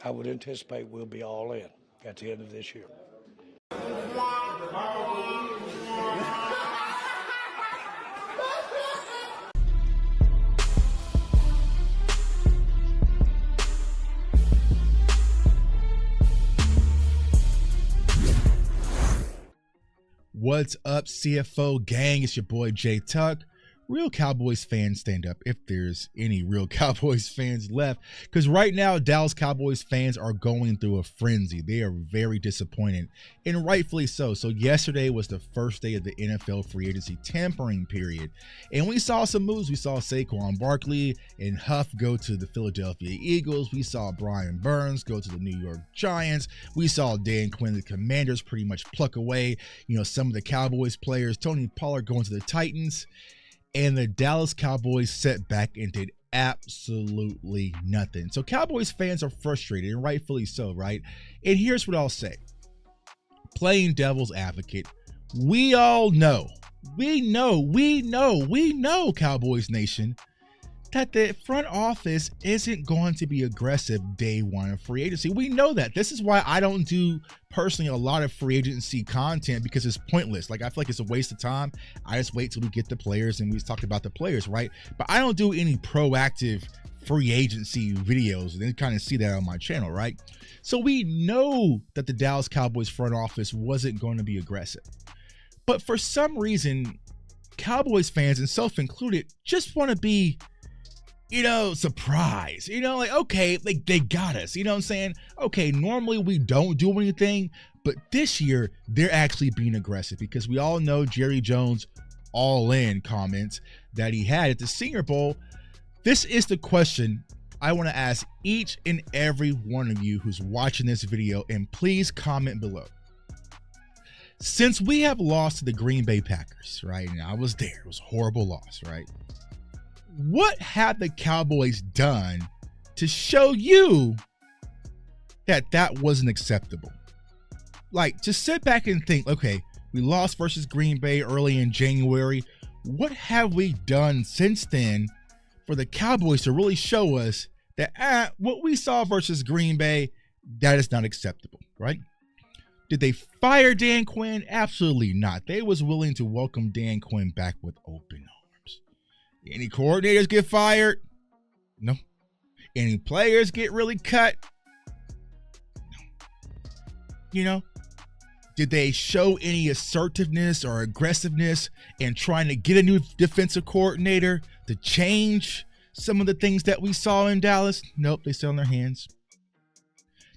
I would anticipate we'll be all in at the end of this year. What's up, CFO gang? It's your boy Jay Tuck. Real Cowboys fans, stand up if there's any real Cowboys fans left, because right now Dallas Cowboys fans are going through a frenzy. They are very disappointed, and rightfully so. So yesterday was the first day of the NFL free agency tampering period, and we saw some moves. We saw Saquon Barkley and Huff go to the Philadelphia Eagles. We saw Brian Burns go to the New York Giants. We saw Dan Quinn, the Commanders, pretty much pluck away, some of the Cowboys players. Tony Pollard going to the Titans. And the Dallas Cowboys sat back and did absolutely nothing. So Cowboys fans are frustrated, and rightfully so, right? And here's what I'll say. Playing devil's advocate, we all know, we know, Cowboys Nation, that the front office isn't going to be aggressive day one of free agency. We know that. This is why I don't do personally a lot of free agency content, because it's pointless. Like, I feel like it's a waste of time. I just wait till we get the players and we talk about the players, right? But I don't do any proactive free agency videos, and then kind of see that on my channel, right? So we know that the Dallas Cowboys front office wasn't going to be aggressive. But for some reason, Cowboys fans, and self included, just want to be surprise, like, okay, they got us, what I'm saying? Okay, normally we don't do anything, but this year they're actually being aggressive, because we all know Jerry Jones' all-in comments that he had at the Senior Bowl. This is the question I want to ask each and every one of you who's watching this video, and please comment below. Since we have lost to the Green Bay Packers, right? And I was there, it was a horrible loss, right? What have the Cowboys done to show you that that wasn't acceptable? Like, just sit back and think, okay, we lost versus Green Bay early in January. What have we done since then for the Cowboys to really show us that what we saw versus Green Bay, that is not acceptable, right? Did they fire Dan Quinn? Absolutely not. They was willing to welcome Dan Quinn back with open arms. Any coordinators get fired? No. Any players get really cut? No. Did they show any assertiveness or aggressiveness in trying to get a new defensive coordinator to change some of the things that we saw in Dallas? Nope, they sat on their hands.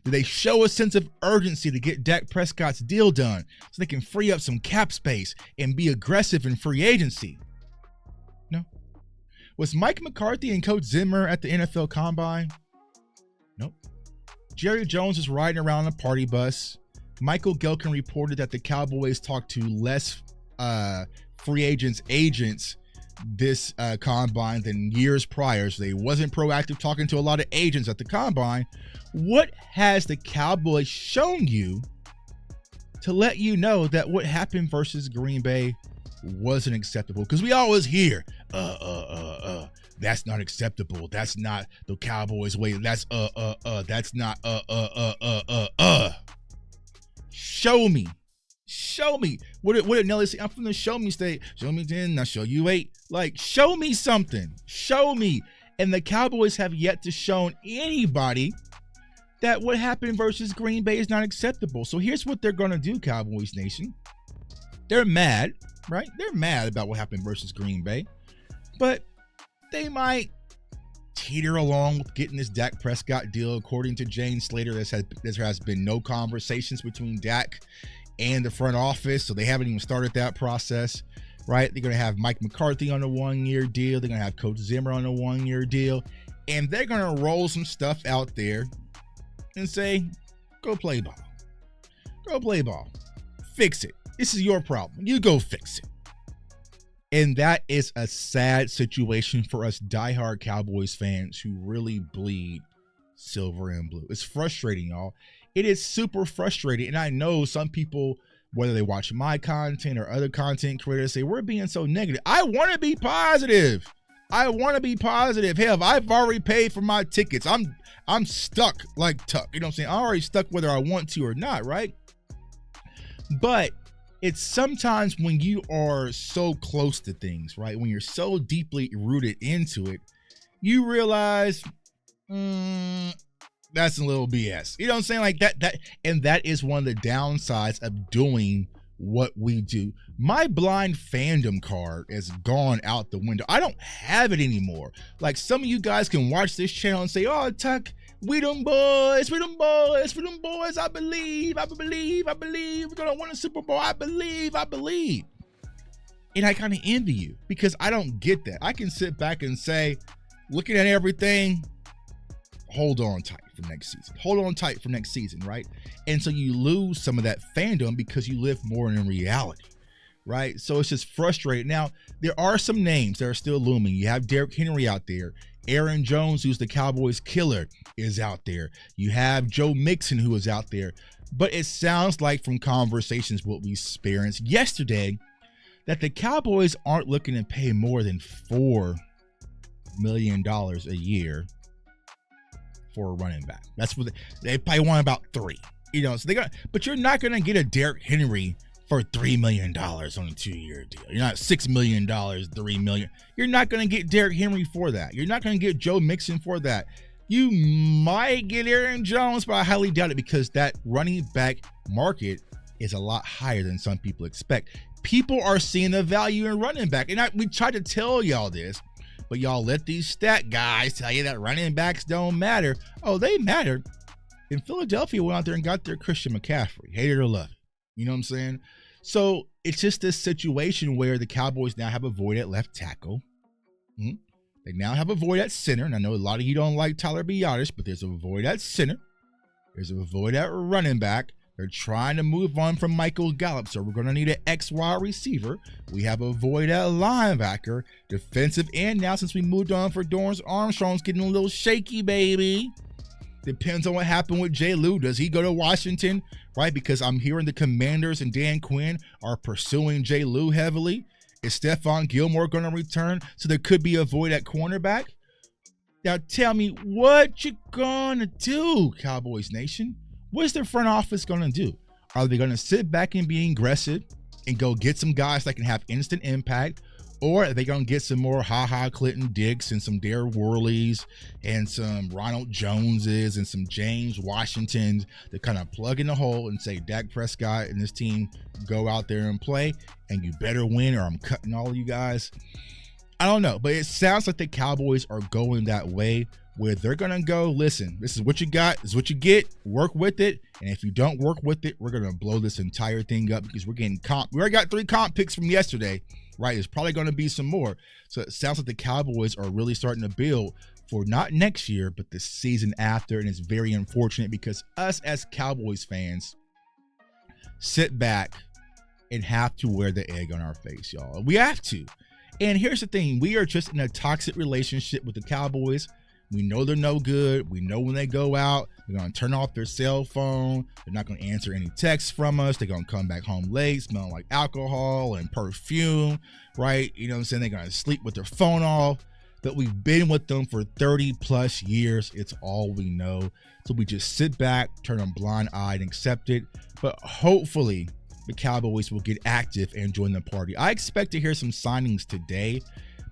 Did they show a sense of urgency to get Dak Prescott's deal done so they can free up some cap space and be aggressive in free agency? No. Was Mike McCarthy and Coach Zimmer at the NFL Combine? Nope. Jerry Jones was riding around a party bus. Michael Gelkin reported that the Cowboys talked to less free agents this Combine than years prior, so they wasn't proactive talking to a lot of agents at the Combine. What has the Cowboys shown you to let you know that what happened versus Green Bay wasn't acceptable? Because we always hear, that's not acceptable. That's not the Cowboys way. That's that's not Show me. What did Nelly say? I'm from the show me state. Show me 10, I'll show you 8. Like, show me something. Show me. And the Cowboys have yet to show anybody that what happened versus Green Bay is not acceptable. So here's what they're going to do, Cowboys Nation. They're mad, right? They're mad about what happened versus Green Bay. But they might teeter along with getting this Dak Prescott deal. According to Jane Slater, there has been no conversations between Dak and the front office, so they haven't even started that process, right? They're going to have Mike McCarthy on a 1-year deal. They're going to have Coach Zimmer on a 1-year deal, and they're going to roll some stuff out there and say, go play ball. Go play ball. Fix it. This is your problem. You go fix it. And that is a sad situation for us diehard Cowboys fans who really bleed silver and blue. It's frustrating, y'all. It is super frustrating. And I know some people, whether they watch my content or other content creators, say we're being so negative. I want to be positive. I want to be positive. Hell, I've already paid for my tickets. I'm stuck like Tuck. You know what I'm saying? I'm already stuck whether I want to or not, right? But it's sometimes when you are so close to things, right? When you're so deeply rooted into it, you realize that's a little BS. You know what I'm saying? Like and that is one of the downsides of doing what we do. My blind fandom card is gone out the window. I don't have it anymore. Like, some of you guys can watch this channel and say, oh, Tuck, we them boys, we them boys, we them boys. I believe, we're gonna win a Super Bowl. I believe. And I kind of envy you because I don't get that. I can sit back and say, looking at everything, hold on tight for next season. Hold on tight for next season, right? And so you lose some of that fandom because you live more in reality, right? So it's just frustrating. Now, there are some names that are still looming. You have Derrick Henry out there. Aaron Jones, who's the Cowboys killer, is out there. You have Joe Mixon, who is out there. But it sounds like from conversations what we experienced yesterday that the Cowboys aren't looking to pay more than $4 million a year for a running back. That's what they probably want, about 3. You know, so but you're not gonna get a Derrick Henry for $3 million on a 2-year deal. You're not $6 million, $3 million. You're not gonna get Derrick Henry for that. You're not gonna get Joe Mixon for that. You might get Aaron Jones, but I highly doubt it because that running back market is a lot higher than some people expect. People are seeing the value in running back, and we tried to tell y'all this. But y'all let these stat guys tell you that running backs don't matter. Oh, they matter. And Philadelphia went out there and got their Christian McCaffrey. Hate it or love it. You know what I'm saying? So it's just this situation where the Cowboys now have a void at left tackle. They now have a void at center. And I know a lot of you don't like Tyler Biadasz, but there's a void at center. There's a void at running back. They're trying to move on from Michael Gallup, so we're going to need an XY receiver. We have a void at linebacker, defensive end. Now, since we moved on for Dorrance Armstrong's getting a little shaky, baby. Depends on what happened with Jay Lou. Does he go to Washington, right? Because I'm hearing the Commanders and Dan Quinn are pursuing Jay Lou heavily. Is Stephon Gilmore going to return? So there could be a void at cornerback. Now, tell me what you going to do, Cowboys Nation. What's their front office going to do? Are they going to sit back and be aggressive and go get some guys that can have instant impact? Or are they going to get some more Clinton Dix and some Dare Worleys and some Ronald Joneses and some James Washingtons to kind of plug in the hole and say, Dak Prescott and this team go out there and play and you better win or I'm cutting all of you guys? I don't know, but it sounds like the Cowboys are going that way where they're going to go, listen, this is what you got, this is what you get, work with it. And if you don't work with it, we're going to blow this entire thing up because we're getting comp. We already got 3 comp picks from yesterday, right? There's probably going to be some more. So it sounds like the Cowboys are really starting to build for not next year, but the season after. And it's very unfortunate because us as Cowboys fans sit back and have to wear the egg on our face, y'all. We have to. And here's the thing. We are just in a toxic relationship with the Cowboys. We know they're no good. We know when they go out, they're going to turn off their cell phone. They're not going to answer any texts from us. They're going to come back home late, smelling like alcohol and perfume, right? You know what I'm saying? They're going to sleep with their phone off. But we've been with them for 30 plus years. It's all we know. So we just sit back, turn a blind eye and accept it. But hopefully the Cowboys will get active and join the party. I expect to hear some signings today.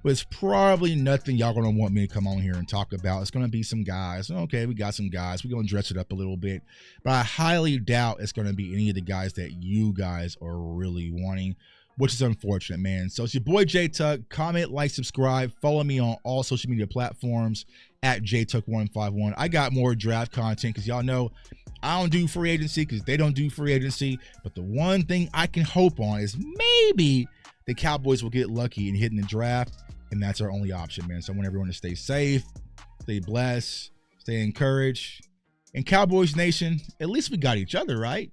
But it's probably nothing y'all gonna want me to come on here and talk about. It's gonna be some guys. Okay, we got some guys. We're gonna dress it up a little bit. But I highly doubt it's gonna be any of the guys that you guys are really wanting, which is unfortunate, man. So it's your boy J Tuck. Comment, like, subscribe. Follow me on all social media platforms at JTuck151. I got more draft content because y'all know I don't do free agency because they don't do free agency. But the one thing I can hope on is maybe the Cowboys will get lucky in hitting the draft. And that's our only option, man. So I want everyone to stay safe, stay blessed, stay encouraged. And Cowboys Nation, at least we got each other, right?